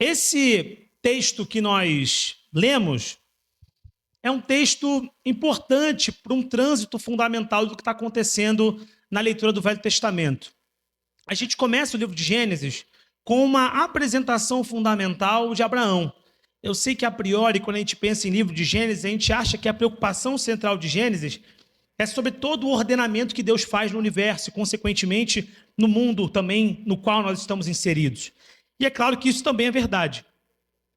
Esse texto que nós lemos é um texto importante para um trânsito fundamental do que está acontecendo na leitura do Velho Testamento. A gente começa o livro de Gênesis com uma apresentação fundamental de Abraão. Eu sei que, a priori, quando a gente pensa em livro de Gênesis, a gente acha que a preocupação central de Gênesis é sobre todo o ordenamento que Deus faz no universo e, consequentemente, no mundo também no qual nós estamos inseridos. E é claro que isso também é verdade.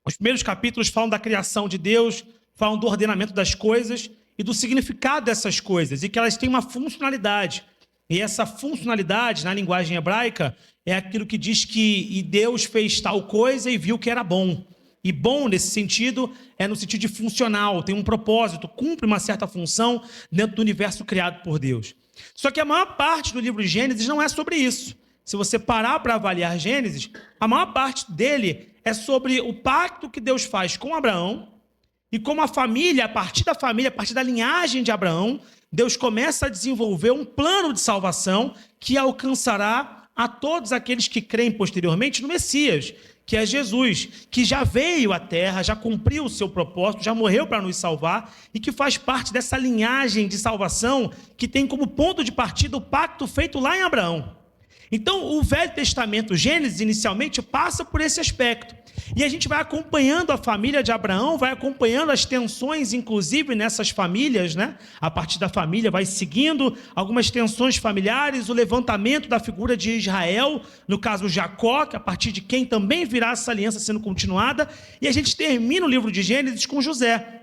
Os primeiros capítulos falam da criação de Deus, falam do ordenamento das coisas e do significado dessas coisas, e que elas têm uma funcionalidade. E essa funcionalidade, na linguagem hebraica, é aquilo que diz que Deus fez tal coisa e viu que era bom. E bom, nesse sentido, é no sentido de funcional, tem um propósito, cumpre uma certa função dentro do universo criado por Deus. Só que a maior parte do livro de Gênesis não é sobre isso. Se você parar para avaliar Gênesis, a maior parte dele é sobre o pacto que Deus faz com Abraão e como a família, a partir da linhagem de Abraão, Deus começa a desenvolver um plano de salvação que alcançará a todos aqueles que creem posteriormente no Messias, que é Jesus, que já veio à Terra, já cumpriu o seu propósito, já morreu para nos salvar e que faz parte dessa linhagem de salvação que tem como ponto de partida o pacto feito lá em Abraão. Então, o Velho Testamento, Gênesis, inicialmente, passa por esse aspecto. E a gente vai acompanhando a família de Abraão, vai acompanhando as tensões, inclusive, nessas famílias, né? A partir da família vai seguindo algumas tensões familiares, o levantamento da figura de Israel, no caso Jacó, que a partir de quem também virá essa aliança sendo continuada. E a gente termina o livro de Gênesis com José.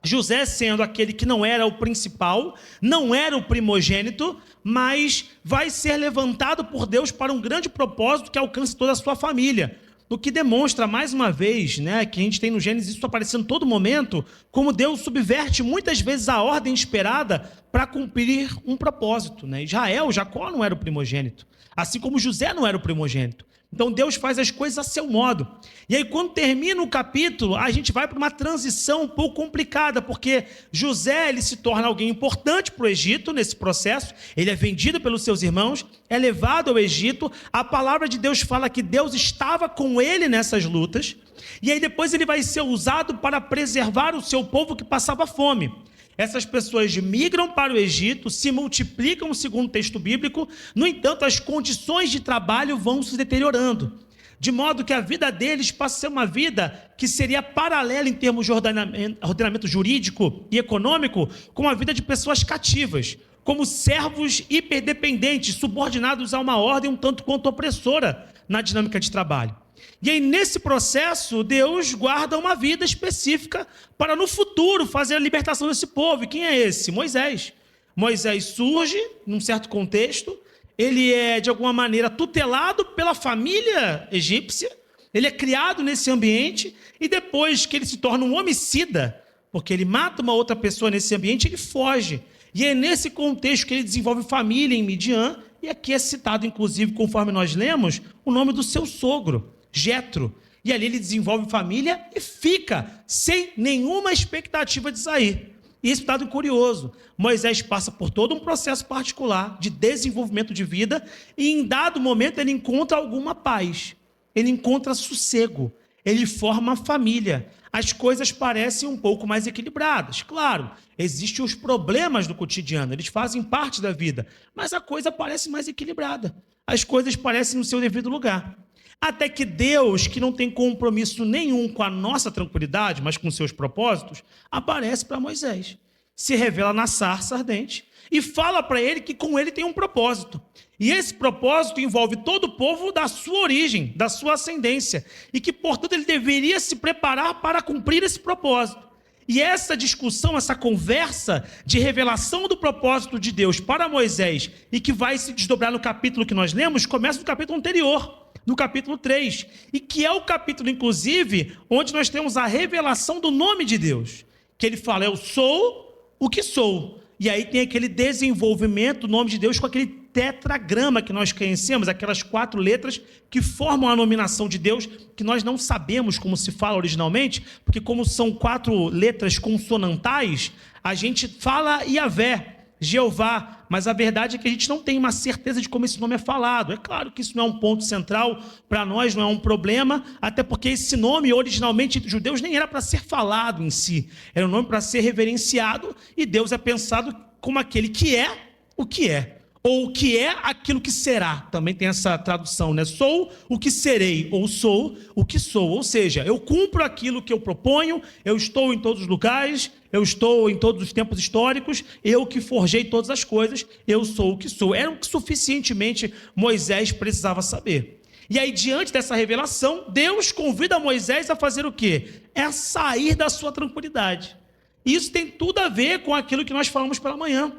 José sendo aquele que não era o principal, não era o primogênito, mas vai ser levantado por Deus para um grande propósito que alcance toda a sua família. O que demonstra, mais uma vez, né, que a gente tem no Gênesis isso aparecendo todo momento, como Deus subverte muitas vezes a ordem esperada para cumprir um propósito. Né? Jacó não era o primogênito, assim como José não era o primogênito. Então Deus faz as coisas a seu modo. E aí quando termina o capítulo, a gente vai para uma transição um pouco complicada, porque José ele se torna alguém importante para o Egito nesse processo, ele é vendido pelos seus irmãos, é levado ao Egito, a palavra de Deus fala que Deus estava com ele nessas lutas, e aí depois ele vai ser usado para preservar o seu povo que passava fome. Essas pessoas migram para o Egito, se multiplicam segundo o texto bíblico, no entanto, as condições de trabalho vão se deteriorando, de modo que a vida deles passa a ser uma vida que seria paralela em termos de ordenamento jurídico e econômico com a vida de pessoas cativas, como servos hiperdependentes, subordinados a uma ordem um tanto quanto opressora na dinâmica de trabalho. E aí, nesse processo, Deus guarda uma vida específica para, no futuro, fazer a libertação desse povo. E quem é esse? Moisés. Moisés surge, num certo contexto, ele é, de alguma maneira, tutelado pela família egípcia, ele é criado nesse ambiente, e depois que ele se torna um homicida, porque ele mata uma outra pessoa nesse ambiente, ele foge. E é nesse contexto que ele desenvolve família em Midian, e aqui é citado, inclusive, conforme nós lemos, o nome do seu sogro, Jetro, e ali ele desenvolve família e fica sem nenhuma expectativa de sair. E esse dado curioso, Moisés passa por todo um processo particular de desenvolvimento de vida e em dado momento ele encontra alguma paz, ele encontra sossego, ele forma família. As coisas parecem um pouco mais equilibradas. Claro, existem os problemas do cotidiano, eles fazem parte da vida, mas a coisa parece mais equilibrada, as coisas parecem no seu devido lugar. Até que Deus, que não tem compromisso nenhum com a nossa tranquilidade, mas com seus propósitos, aparece para Moisés, se revela na sarça ardente e fala para ele que com ele tem um propósito. E esse propósito envolve todo o povo da sua origem, da sua ascendência, e que, portanto, ele deveria se preparar para cumprir esse propósito. E essa discussão, essa conversa de revelação do propósito de Deus para Moisés, e que vai se desdobrar no capítulo que nós lemos, começa no capítulo anterior, no capítulo 3, e que é o capítulo, inclusive, onde nós temos a revelação do nome de Deus, que ele fala, eu sou o que sou. E aí tem aquele desenvolvimento do nome de Deus com aquele tetragrama que nós conhecemos, aquelas 4 letras que formam a nominação de Deus, que nós não sabemos como se fala originalmente, porque como são 4 letras consonantais, a gente fala Yahvé, Jeová, mas a verdade é que a gente não tem uma certeza de como esse nome é falado. É claro que isso não é um ponto central para nós, não é um problema, até porque esse nome originalmente entre os judeus nem era para ser falado em si, era um nome para ser reverenciado, e Deus é pensado como aquele que é o que é, ou o que é aquilo que será. Também tem essa tradução, né? Sou o que serei, ou sou o que sou. Ou seja, eu cumpro aquilo que eu proponho, eu estou em todos os lugares, eu estou em todos os tempos históricos, eu que forjei todas as coisas, eu sou o que sou. Era o que suficientemente Moisés precisava saber. E aí, diante dessa revelação, Deus convida Moisés a fazer o quê? É a sair da sua tranquilidade. Isso tem tudo a ver com aquilo que nós falamos pela manhã.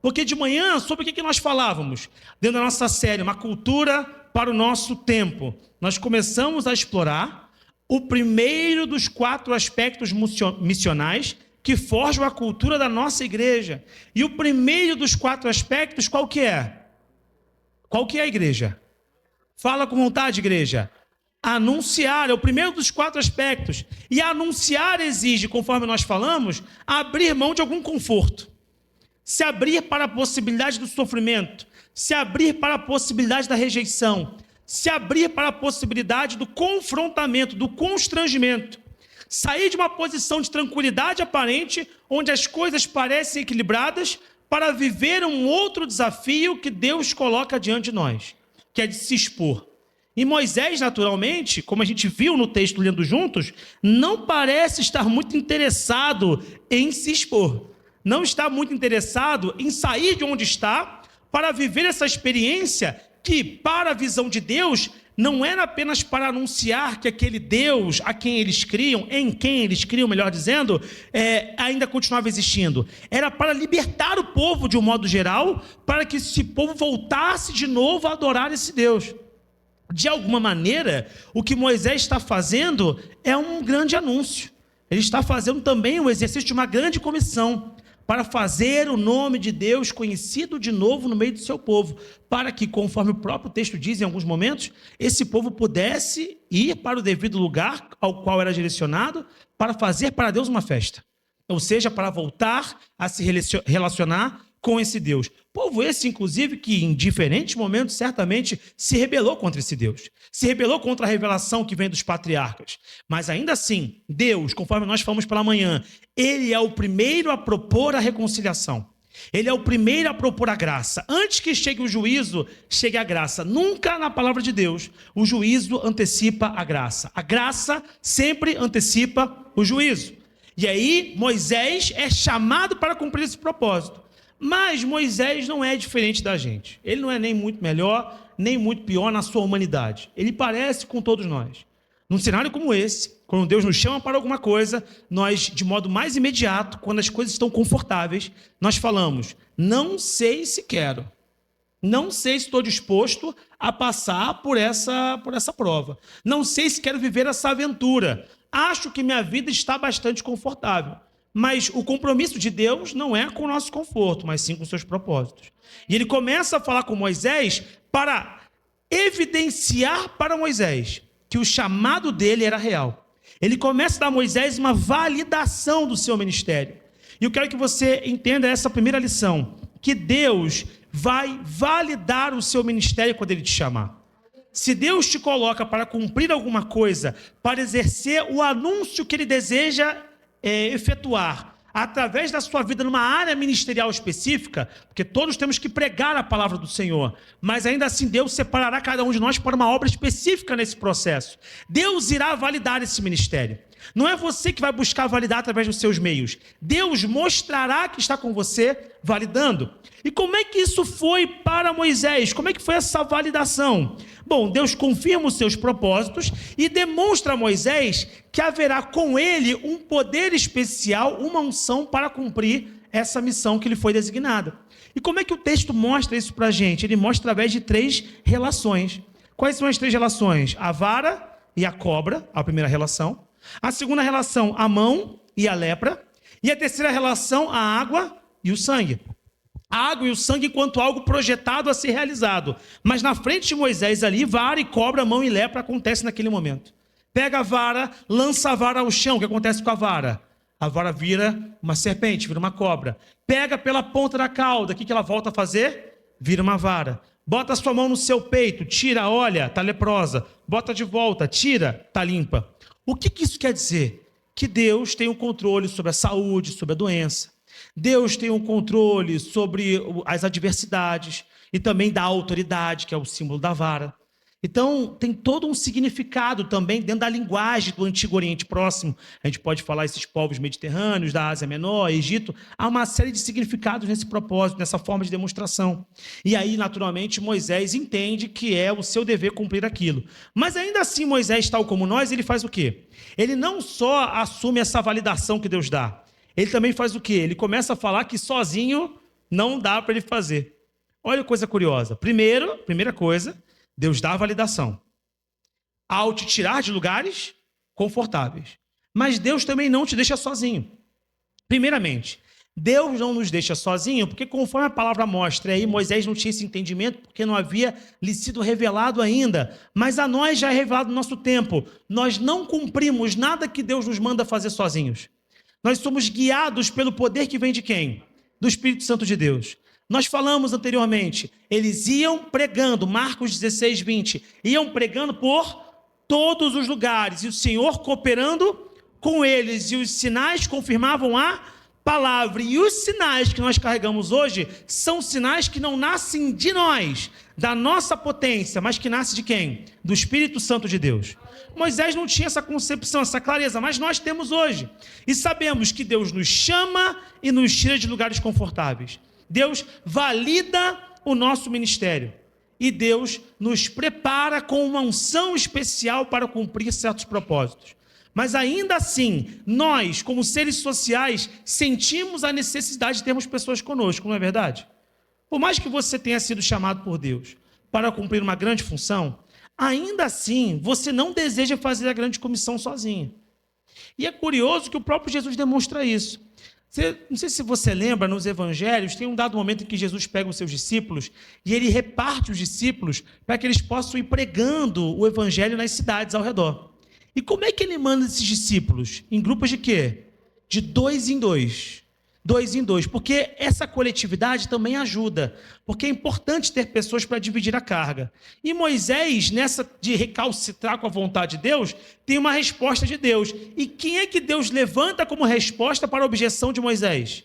Porque de manhã, sobre o que nós falávamos? Dentro da nossa série, Uma Cultura para o Nosso Tempo, nós começamos a explorar o primeiro dos 4 aspectos missionais que forjam a cultura da nossa igreja. E o primeiro dos 4 aspectos, qual que é? Qual que é a igreja? Fala com vontade, igreja. Anunciar é o primeiro dos 4 aspectos. E anunciar exige, conforme nós falamos, abrir mão de algum conforto. Se abrir para a possibilidade do sofrimento, se abrir para a possibilidade da rejeição, se abrir para a possibilidade do confrontamento, do constrangimento, sair de uma posição de tranquilidade aparente, onde as coisas parecem equilibradas, para viver um outro desafio que Deus coloca diante de nós, que é de se expor. E Moisés, naturalmente, como a gente viu no texto lendo juntos, não parece estar muito interessado em se expor. Não está muito interessado em sair de onde está para viver essa experiência que, para a visão de Deus, não era apenas para anunciar que aquele Deus a quem eles criam, em quem eles criam, melhor dizendo, ainda continuava existindo. Era para libertar o povo de um modo geral, para que esse povo voltasse de novo a adorar esse Deus. De alguma maneira, o que Moisés está fazendo é um grande anúncio. Ele está fazendo também o exercício de uma grande comissão, para fazer o nome de Deus conhecido de novo no meio do seu povo, para que, conforme o próprio texto diz em alguns momentos, esse povo pudesse ir para o devido lugar ao qual era direcionado, para fazer para Deus uma festa, ou seja, para voltar a se relacionar com esse Deus. Povo esse, inclusive, que em diferentes momentos certamente se rebelou contra esse Deus, se rebelou contra a revelação que vem dos patriarcas. Mas ainda assim, Deus, conforme nós falamos pela manhã, ele é o primeiro a propor a reconciliação. Ele é o primeiro a propor a graça. Antes que chegue o juízo, chegue a graça. Nunca na palavra de Deus o juízo antecipa a graça. A graça sempre antecipa o juízo. E aí Moisés é chamado para cumprir esse propósito. Mas Moisés não é diferente da gente. Ele não é nem muito melhor, nem muito pior na sua humanidade. Ele parece com todos nós. Num cenário como esse, quando Deus nos chama para alguma coisa, nós, de modo mais imediato, quando as coisas estão confortáveis, nós falamos, não sei se quero. Não sei se estou disposto a passar por essa prova. Não sei se quero viver essa aventura. Acho que minha vida está bastante confortável. Mas o compromisso de Deus não é com o nosso conforto, mas sim com os seus propósitos. E ele começa a falar com Moisés para evidenciar para Moisés que o chamado dele era real. Ele começa a dar a Moisés uma validação do seu ministério. E eu quero que você entenda essa primeira lição, que Deus vai validar o seu ministério quando ele te chamar. Se Deus te coloca para cumprir alguma coisa, para exercer o anúncio que ele deseja efetuar através da sua vida numa área ministerial específica, porque todos temos que pregar a palavra do Senhor, mas ainda assim Deus separará cada um de nós para uma obra específica nesse processo. Deus irá validar esse ministério. Não é você que vai buscar validar através dos seus meios. Deus mostrará que está com você validando. E como é que isso foi para Moisés? Como é que foi essa validação? Bom, Deus confirma os seus propósitos e demonstra a Moisés que haverá com ele um poder especial, uma unção para cumprir essa missão que lhe foi designada. E como é que o texto mostra isso para a gente? Ele mostra através de 3 relações. Quais são as 3 relações? A vara e a cobra, a primeira relação. A segunda relação, a mão e a lepra. E a terceira relação, a água e o sangue. A água e o sangue enquanto algo projetado a ser realizado. Mas na frente de Moisés ali, vara e cobra, mão e lepra acontece naquele momento. Pega a vara, lança a vara ao chão. O que acontece com a vara? A vara vira uma serpente, vira uma cobra. Pega pela ponta da cauda, o que ela volta a fazer? Vira uma vara. Bota a sua mão no seu peito, tira, olha, está leprosa. Bota de volta, tira, está limpa. O que isso quer dizer? Que Deus tem um controle sobre a saúde, sobre a doença. Deus tem um controle sobre as adversidades e também da autoridade, que é o símbolo da vara. Então, tem todo um significado também dentro da linguagem do Antigo Oriente Próximo. A gente pode falar esses povos mediterrâneos, da Ásia Menor, Egito. Há uma série de significados nesse propósito, nessa forma de demonstração. E aí, naturalmente, Moisés entende que é o seu dever cumprir aquilo. Mas ainda assim, Moisés, tal como nós, ele faz o quê? Ele não só assume essa validação que Deus dá. Ele também faz o quê? Ele começa a falar que sozinho não dá para ele fazer. Olha que coisa curiosa. Primeira coisa, Deus dá a validação ao te tirar de lugares confortáveis. Mas Deus também não te deixa sozinho. Primeiramente, Deus não nos deixa sozinho, porque conforme a palavra mostra, aí Moisés não tinha esse entendimento, porque não havia lhe sido revelado ainda. Mas a nós já é revelado no nosso tempo. Nós não cumprimos nada que Deus nos manda fazer sozinhos. Nós somos guiados pelo poder que vem de quem? Do Espírito Santo de Deus. Nós falamos anteriormente, eles iam pregando, Marcos 16, 20, iam pregando por todos os lugares, e o Senhor cooperando com eles, e os sinais confirmavam a palavra. E os sinais que nós carregamos hoje são sinais que não nascem de nós, da nossa potência, mas que nascem de quem? Do Espírito Santo de Deus. Moisés não tinha essa concepção, essa clareza, mas nós temos hoje. E sabemos que Deus nos chama e nos tira de lugares confortáveis. Deus valida o nosso ministério. E Deus nos prepara com uma unção especial para cumprir certos propósitos. Mas ainda assim, nós, como seres sociais, sentimos a necessidade de termos pessoas conosco, não é verdade? Por mais que você tenha sido chamado por Deus para cumprir uma grande função, ainda assim, você não deseja fazer a grande comissão sozinho. E é curioso que o próprio Jesus demonstra isso. Não sei se você lembra, nos evangelhos, tem um dado momento em que Jesus pega os seus discípulos e ele reparte os discípulos para que eles possam ir pregando o evangelho nas cidades ao redor. E como é que ele manda esses discípulos? Em grupos de quê? De 2 em 2. 2 em 2, porque essa coletividade também ajuda, porque é importante ter pessoas para dividir a carga. E Moisés, nessa de recalcitrar com a vontade de Deus, tem uma resposta de Deus. E quem é que Deus levanta como resposta para a objeção de Moisés?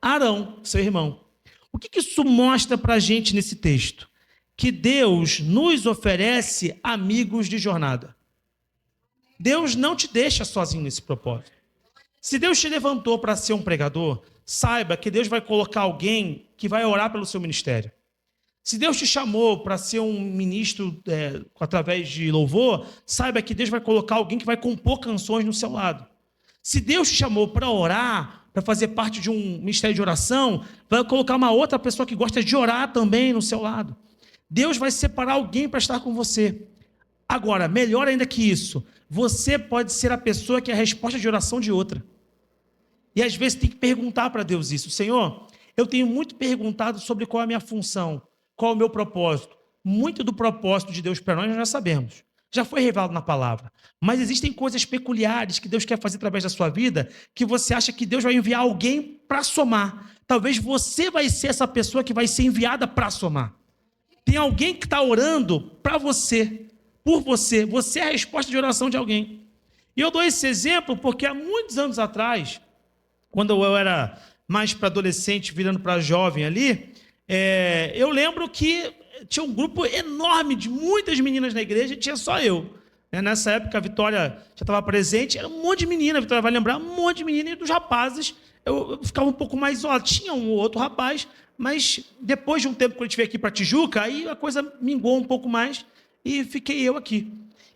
Arão, seu irmão. O que isso mostra para a gente nesse texto? Que Deus nos oferece amigos de jornada. Deus não te deixa sozinho nesse propósito. Se Deus te levantou para ser um pregador, saiba que Deus vai colocar alguém que vai orar pelo seu ministério. Se Deus te chamou para ser um ministro através de louvor, saiba que Deus vai colocar alguém que vai compor canções no seu lado. Se Deus te chamou para orar, para fazer parte de um ministério de oração, vai colocar uma outra pessoa que gosta de orar também no seu lado. Deus vai separar alguém para estar com você. Agora, melhor ainda que isso, você pode ser a pessoa que é a resposta de oração de outra. E às vezes tem que perguntar para Deus isso. Senhor, eu tenho muito perguntado sobre qual é a minha função, qual é o meu propósito. Muito do propósito de Deus para nós já sabemos. Já foi revelado na palavra. Mas existem coisas peculiares que Deus quer fazer através da sua vida que você acha que Deus vai enviar alguém para somar. Talvez você vai ser essa pessoa que vai ser enviada para somar. Tem alguém que está orando para você, por você. Você é a resposta de oração de alguém. E eu dou esse exemplo porque há muitos anos atrás, quando eu era mais para adolescente, virando para jovem ali, eu lembro que tinha um grupo enorme de muitas meninas na igreja e tinha só eu. Nessa época a Vitória já estava presente, era um monte de menina, a Vitória vai lembrar, um monte de menina, e dos rapazes eu ficava um pouco mais isolado. Tinha um ou outro rapaz, mas depois de um tempo que eu estive aqui para Tijuca, aí a coisa mingou um pouco mais e fiquei eu aqui.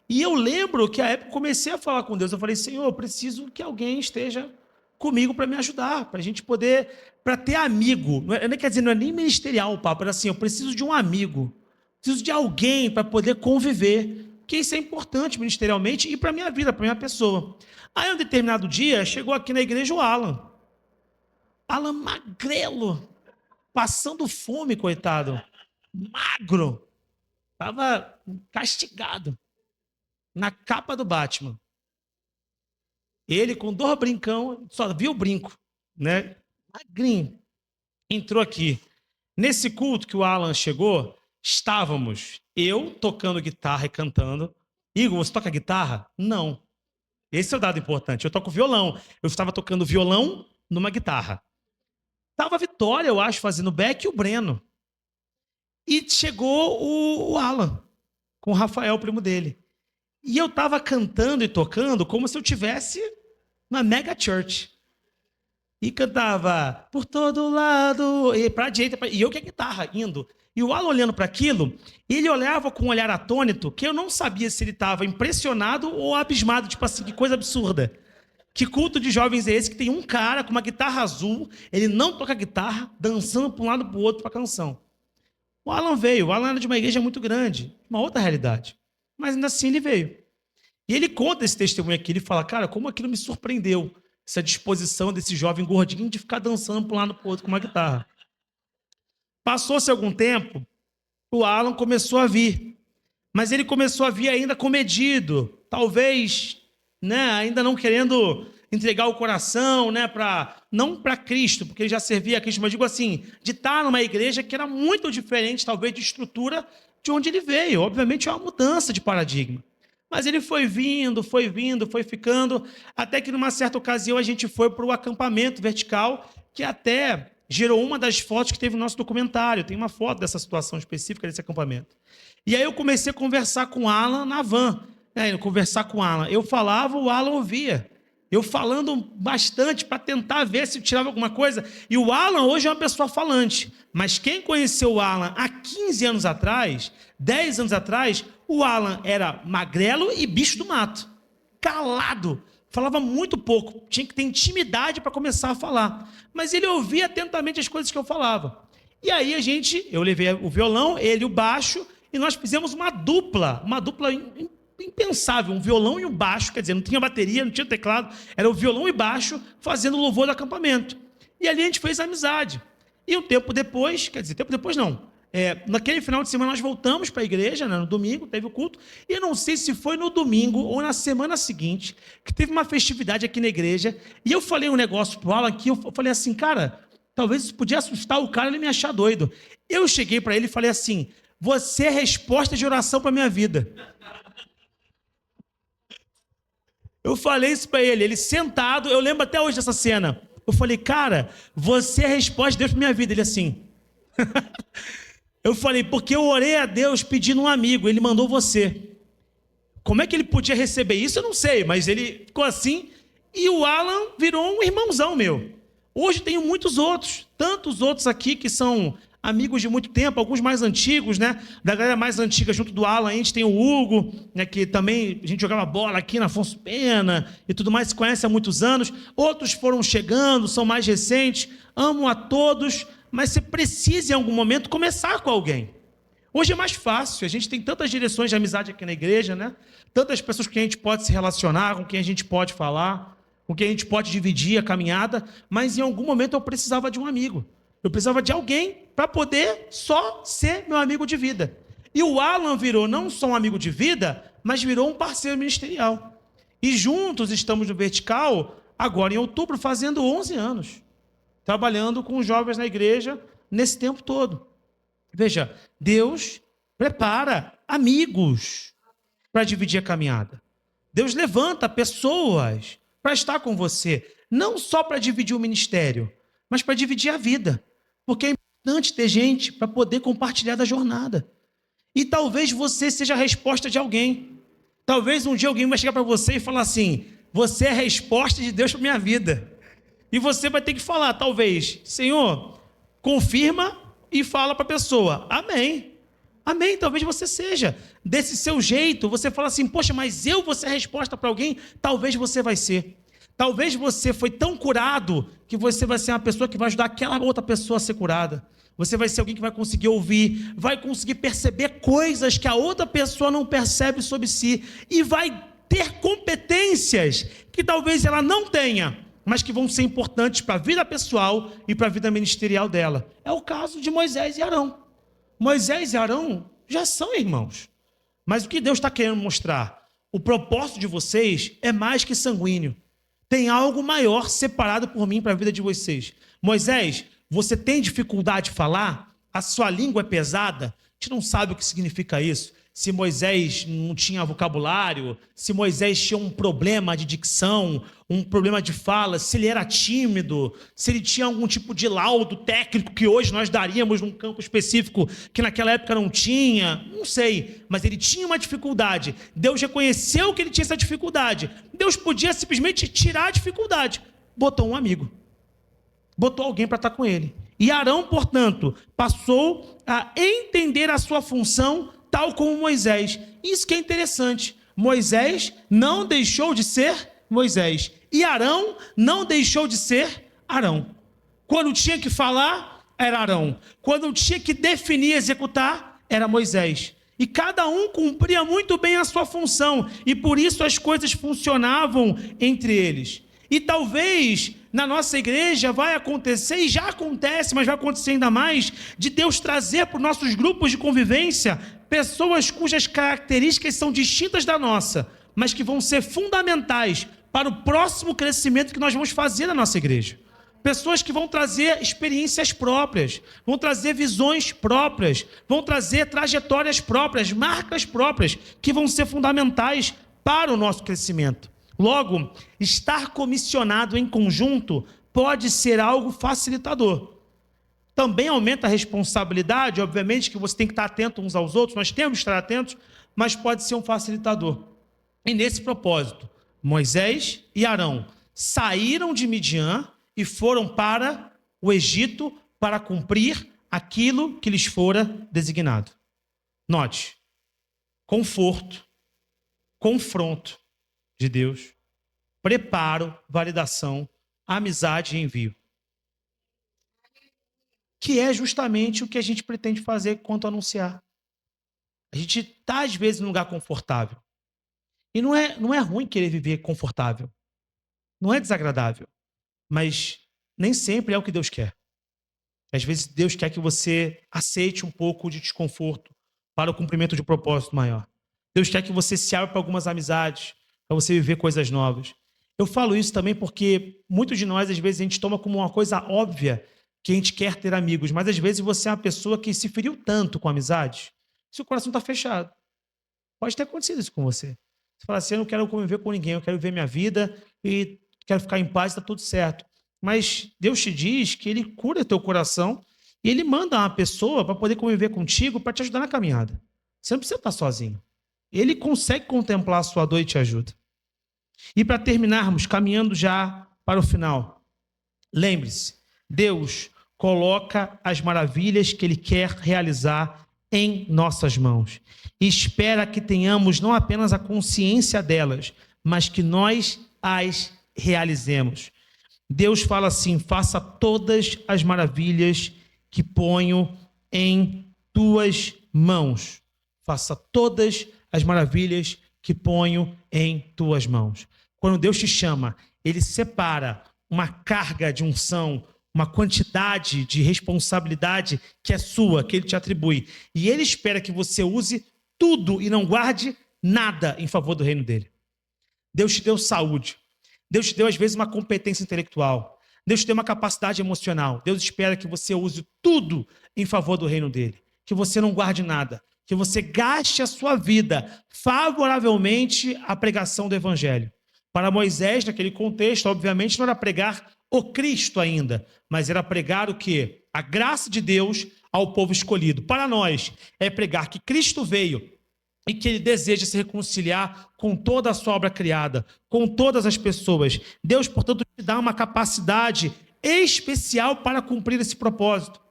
E eu lembro que a época eu comecei a falar com Deus, eu falei, Senhor, eu preciso que alguém esteja comigo para me ajudar, para a gente poder, para ter amigo. Não quer dizer, não é nem ministerial o papo, era assim, eu preciso de um amigo, preciso de alguém para poder conviver, porque isso é importante ministerialmente e para a minha vida, para a minha pessoa. Aí, um determinado dia, chegou aqui na igreja o Alan magrelo, passando fome, coitado, magro, estava castigado, na capa do Batman. Ele com 2 brincão, só viu o brinco, né? Magrinho. Entrou aqui. Nesse culto que o Alan chegou, estávamos eu tocando guitarra e cantando. Igor, você toca guitarra? Não. Esse é o dado importante. Eu toco violão. Eu estava tocando violão numa guitarra. Estava a Vitória, eu acho, fazendo back e o Breno. E chegou o Alan, com o Rafael, o primo dele. E eu estava cantando e tocando como se eu tivesse na mega church. E cantava por todo lado, e para a direita, e eu com a guitarra indo. E o Alan olhando para aquilo, ele olhava com um olhar atônito, que eu não sabia se ele estava impressionado ou abismado, tipo assim, que coisa absurda. Que culto de jovens é esse que tem um cara com uma guitarra azul, ele não toca guitarra, dançando para um lado para o outro para a canção. O Alan veio, o Alan era de uma igreja muito grande, uma outra realidade. Mas ainda assim ele veio. E ele conta esse testemunho aqui, ele fala, cara, como aquilo me surpreendeu, essa disposição desse jovem gordinho de ficar dançando para um lado para o outro com uma guitarra. Passou-se algum tempo, o Alan começou a vir. Mas ele começou a vir ainda comedido, talvez, né, ainda não querendo entregar o coração, né, não para Cristo, porque ele já servia a Cristo, mas digo assim, de estar numa igreja que era muito diferente, talvez, de estrutura de onde ele veio. Obviamente é uma mudança de paradigma. Mas ele foi vindo, foi ficando, até que numa certa ocasião a gente foi para o acampamento vertical, que até gerou uma das fotos que teve no nosso documentário. Tem uma foto dessa situação específica desse acampamento. E aí eu comecei a conversar com o Alan na van. Conversar com o Alan. Eu falava, o Alan ouvia. Eu falando bastante para tentar ver se eu tirava alguma coisa. E o Alan hoje é uma pessoa falante. Mas quem conheceu o Alan há 15 anos atrás, 10 anos atrás, o Alan era magrelo e bicho do mato. Calado. Falava muito pouco. Tinha que ter intimidade para começar a falar. Mas ele ouvia atentamente as coisas que eu falava. E aí eu levei o violão, ele o baixo, e nós fizemos uma dupla impensável, um violão e um baixo, quer dizer, não tinha bateria, não tinha teclado, era o violão e baixo fazendo o louvor do acampamento. E ali a gente fez amizade. E um tempo depois, naquele final de semana nós voltamos para a igreja, né, no domingo, teve o culto, e eu não sei se foi no domingo ou na semana seguinte, que teve uma festividade aqui na igreja, e eu falei um negócio pro Alan aqui, eu falei assim, cara, talvez isso podia assustar o cara e ele me achar doido. Eu cheguei para ele e falei assim, você é resposta de oração para a minha vida. Eu falei isso para ele sentado, eu lembro até hoje dessa cena. Eu falei, cara, você é a resposta de Deus para minha vida. Ele assim. Eu falei, porque eu orei a Deus pedindo um amigo, ele mandou você. Como é que ele podia receber isso? Eu não sei, mas ele ficou assim. E o Alan virou um irmãozão meu. Hoje tenho muitos outros, tantos outros aqui que são amigos de muito tempo, alguns mais antigos, né? Da galera mais antiga, junto do Alan, a gente tem o Hugo, né? Que também a gente jogava bola aqui na Afonso Pena e tudo mais, se conhece há muitos anos. Outros foram chegando, são mais recentes. Amo a todos, mas você precisa em algum momento começar com alguém. Hoje é mais fácil, a gente tem tantas direções de amizade aqui na igreja, né? Tantas pessoas com quem a gente pode se relacionar, com quem a gente pode falar, com quem a gente pode dividir a caminhada, mas em algum momento eu precisava de um amigo. Eu precisava de alguém para poder só ser meu amigo de vida. E o Alan virou não só um amigo de vida, mas virou um parceiro ministerial. E juntos estamos no Vertical, agora em outubro, fazendo 11 anos. Trabalhando com os jovens na igreja nesse tempo todo. Veja, Deus prepara amigos para dividir a caminhada. Deus levanta pessoas para estar com você. Não só para dividir o ministério, mas para dividir a vida. Porque é importante ter gente para poder compartilhar da jornada. E talvez você seja a resposta de alguém. Talvez um dia alguém vai chegar para você e falar assim, você é a resposta de Deus para a minha vida. E você vai ter que falar, talvez, Senhor, confirma e fala para a pessoa, amém. Amém, talvez você seja. Desse seu jeito, você fala assim, poxa, mas eu vou ser a resposta para alguém? Talvez você vai ser. Talvez você foi tão curado que você vai ser uma pessoa que vai ajudar aquela outra pessoa a ser curada. Você vai ser alguém que vai conseguir ouvir, vai conseguir perceber coisas que a outra pessoa não percebe sobre si e vai ter competências que talvez ela não tenha, mas que vão ser importantes para a vida pessoal e para a vida ministerial dela. É o caso de Moisés e Arão. Moisés e Arão já são irmãos. Mas o que Deus está querendo mostrar? O propósito de vocês é mais que sanguíneo. tem algo maior separado por mim para a vida de vocês. Moisés, você tem dificuldade de falar? A sua língua é pesada? A gente não sabe o que significa isso. Se Moisés não tinha vocabulário, se Moisés tinha um problema de dicção, um problema de fala, se ele era tímido, se ele tinha algum tipo de laudo técnico que hoje nós daríamos num campo específico que naquela época não tinha, não sei, mas ele tinha uma dificuldade. Deus reconheceu que ele tinha essa dificuldade. Deus podia simplesmente tirar a dificuldade. Botou um amigo, botou alguém para estar com ele. E Arão, portanto, passou a entender a sua função tal como Moisés. Isso que é interessante. Moisés não deixou de ser Moisés. E Arão não deixou de ser Arão. Quando tinha que falar, era Arão. Quando tinha que definir e executar, era Moisés. E cada um cumpria muito bem a sua função. E por isso as coisas funcionavam entre eles. E talvez na nossa igreja vai acontecer, e já acontece, mas vai acontecer ainda mais, de Deus trazer para os nossos grupos de convivência pessoas cujas características são distintas da nossa, mas que vão ser fundamentais para o próximo crescimento que nós vamos fazer na nossa igreja. Pessoas que vão trazer experiências próprias, vão trazer visões próprias, vão trazer trajetórias próprias, marcas próprias, que vão ser fundamentais para o nosso crescimento. Logo, estar comissionado em conjunto pode ser algo facilitador. Também aumenta a responsabilidade, obviamente que você tem que estar atento uns aos outros, nós temos que estar atentos, mas pode ser um facilitador. E nesse propósito, Moisés e Arão saíram de Midian e foram para o Egito para cumprir aquilo que lhes fora designado. Note, conforto, confronto de Deus, preparo, validação, amizade e envio. Que é justamente o que a gente pretende fazer quanto a anunciar. A gente está, às vezes, num lugar confortável. E não é ruim querer viver confortável. Não é desagradável. Mas nem sempre é o que Deus quer. Às vezes, Deus quer que você aceite um pouco de desconforto para o cumprimento de um propósito maior. Deus quer que você se abra para algumas amizades, para você viver coisas novas. Eu falo isso também porque muitos de nós, às vezes, a gente toma como uma coisa óbvia que a gente quer ter amigos, mas às vezes você é uma pessoa que se feriu tanto com amizades, seu coração está fechado. Pode ter acontecido isso com você. Você fala assim, eu não quero conviver com ninguém, eu quero viver minha vida e quero ficar em paz, está tudo certo. Mas Deus te diz que Ele cura teu coração e Ele manda uma pessoa para poder conviver contigo, para te ajudar na caminhada. Você não precisa estar sozinho. Ele consegue contemplar a sua dor e te ajuda. E para terminarmos, caminhando já para o final, lembre-se, Deus coloca as maravilhas que Ele quer realizar em nossas mãos. E espera que tenhamos não apenas a consciência delas, mas que nós as realizemos. Deus fala assim, faça todas as maravilhas que ponho em tuas mãos. Faça todas as maravilhas que ponho em tuas mãos. Quando Deus te chama, Ele separa uma carga de unção, uma quantidade de responsabilidade que é sua, que Ele te atribui. E Ele espera que você use tudo e não guarde nada em favor do reino dEle. Deus te deu saúde. Deus te deu, às vezes, uma competência intelectual. Deus te deu uma capacidade emocional. Deus espera que você use tudo em favor do reino dEle. Que você não guarde nada. Que você gaste a sua vida favoravelmente à pregação do Evangelho. Para Moisés, naquele contexto, obviamente, não era pregar o Cristo ainda, mas era pregar o quê? A graça de Deus ao povo escolhido. Para nós, é pregar que Cristo veio e que Ele deseja se reconciliar com toda a sua obra criada, com todas as pessoas. Deus, portanto, te dá uma capacidade especial para cumprir esse propósito.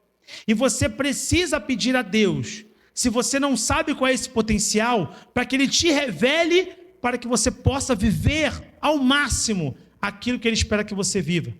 E você precisa pedir a Deus, se você não sabe qual é esse potencial, para que Ele te revele, para que você possa viver ao máximo aquilo que Ele espera que você viva.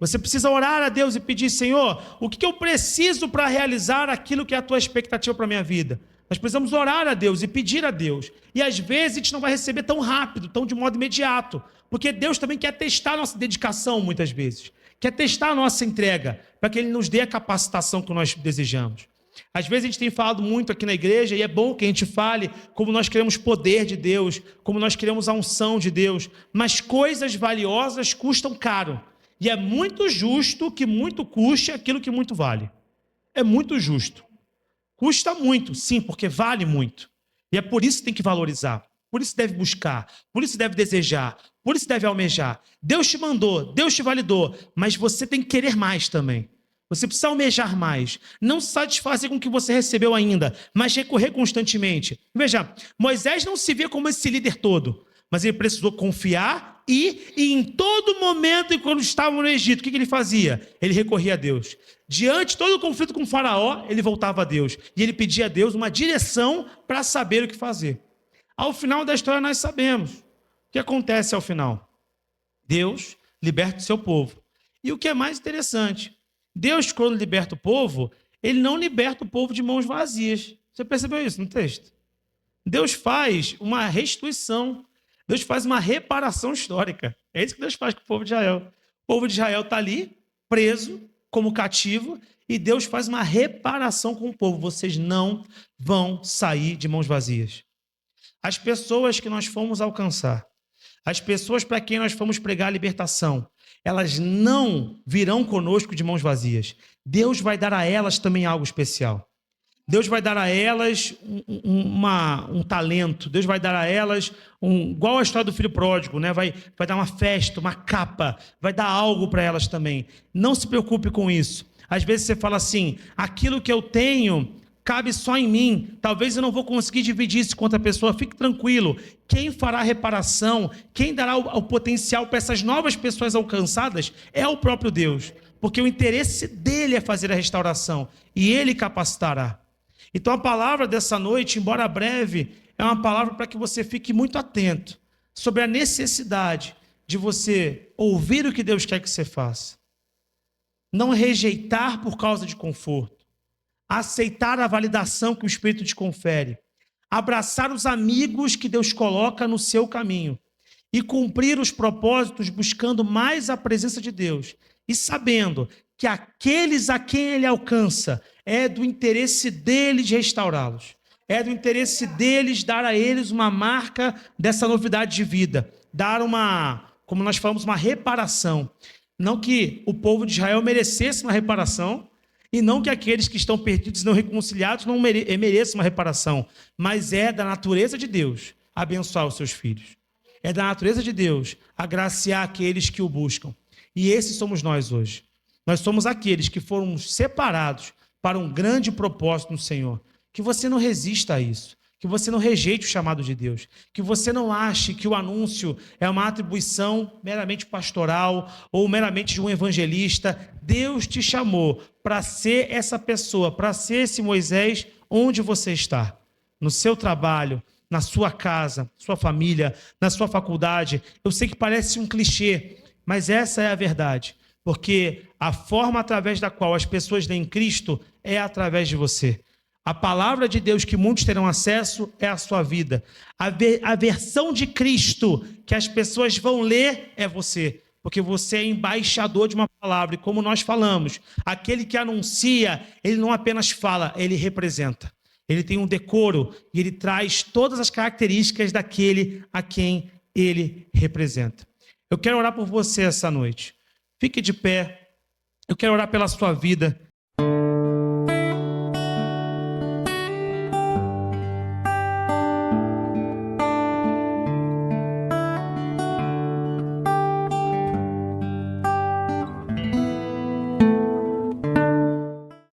Você precisa orar a Deus e pedir, Senhor, o que eu preciso para realizar aquilo que é a tua expectativa para a minha vida? Nós precisamos orar a Deus e pedir a Deus. E às vezes a gente não vai receber tão rápido, tão de modo imediato, porque Deus também quer testar a nossa dedicação muitas vezes, quer testar a nossa entrega, para que Ele nos dê a capacitação que nós desejamos. Às vezes a gente tem falado muito aqui na igreja, e é bom que a gente fale como nós queremos poder de Deus, como nós queremos a unção de Deus, mas coisas valiosas custam caro. E é muito justo que muito custe aquilo que muito vale. É muito justo. Custa muito, sim, porque vale muito. E é por isso que tem que valorizar. Por isso deve buscar, por isso deve desejar, por isso deve almejar. Deus te mandou, Deus te validou, mas você tem que querer mais também. Você precisa almejar mais. Não se satisfazer com o que você recebeu ainda, mas recorrer constantemente. Veja, Moisés não se vê como esse líder todo, mas ele precisou confiar e em todo momento, e quando estava no Egito, o que ele fazia? Ele recorria a Deus. Diante de todo o conflito com o faraó, ele voltava a Deus. E ele pedia a Deus uma direção para saber o que fazer. Ao final da história nós sabemos o que acontece ao final. Deus liberta o seu povo. E o que é mais interessante, Deus, quando liberta o povo, ele não liberta o povo de mãos vazias. Você percebeu isso no texto? Deus faz uma restituição. Deus faz uma reparação histórica. É isso que Deus faz com o povo de Israel. O povo de Israel está ali, preso, como cativo, e Deus faz uma reparação com o povo. Vocês não vão sair de mãos vazias. As pessoas que nós fomos alcançar, as pessoas para quem nós fomos pregar a libertação, elas não virão conosco de mãos vazias. Deus vai dar a elas também algo especial. Deus vai dar a elas um talento. Deus vai dar a elas, igual a história do filho pródigo, né? Vai dar uma festa, uma capa, vai dar algo para elas também. Não se preocupe com isso. Às vezes você fala assim, aquilo que eu tenho cabe só em mim, talvez eu não vou conseguir dividir isso com outra pessoa. Fique tranquilo, quem fará a reparação, quem dará o potencial para essas novas pessoas alcançadas é o próprio Deus, porque o interesse dele é fazer a restauração e ele capacitará. Então a palavra dessa noite, embora breve, é uma palavra para que você fique muito atento sobre a necessidade de você ouvir o que Deus quer que você faça, não rejeitar por causa de conforto, aceitar a validação que o Espírito te confere, abraçar os amigos que Deus coloca no seu caminho e cumprir os propósitos buscando mais a presença de Deus e sabendo que aqueles a quem Ele alcança é do interesse deles restaurá-los, é do interesse deles dar a eles uma marca dessa novidade de vida, dar como nós falamos, uma reparação. Não que o povo de Israel merecesse uma reparação, e não que aqueles que estão perdidos e não reconciliados não mereçam uma reparação, mas é da natureza de Deus abençoar os seus filhos. É da natureza de Deus agraciar aqueles que o buscam. E esses somos nós hoje. Nós somos aqueles que foram separados para um grande propósito no Senhor. Que você não resista a isso. Que você não rejeite o chamado de Deus, que você não ache que o anúncio é uma atribuição meramente pastoral ou meramente de um evangelista. Deus te chamou para ser essa pessoa, para ser esse Moisés onde você está, no seu trabalho, na sua casa, sua família, na sua faculdade. Eu sei que parece um clichê, mas essa é a verdade, porque a forma através da qual as pessoas veem Cristo é através de você. A palavra de Deus que muitos terão acesso é a sua vida. A versão de Cristo que as pessoas vão ler é você, porque você é embaixador de uma palavra. E como nós falamos, aquele que anuncia, ele não apenas fala, ele representa. Ele tem um decoro e ele traz todas as características daquele a quem ele representa. Eu quero orar por você essa noite. Fique de pé. Eu quero orar pela sua vida.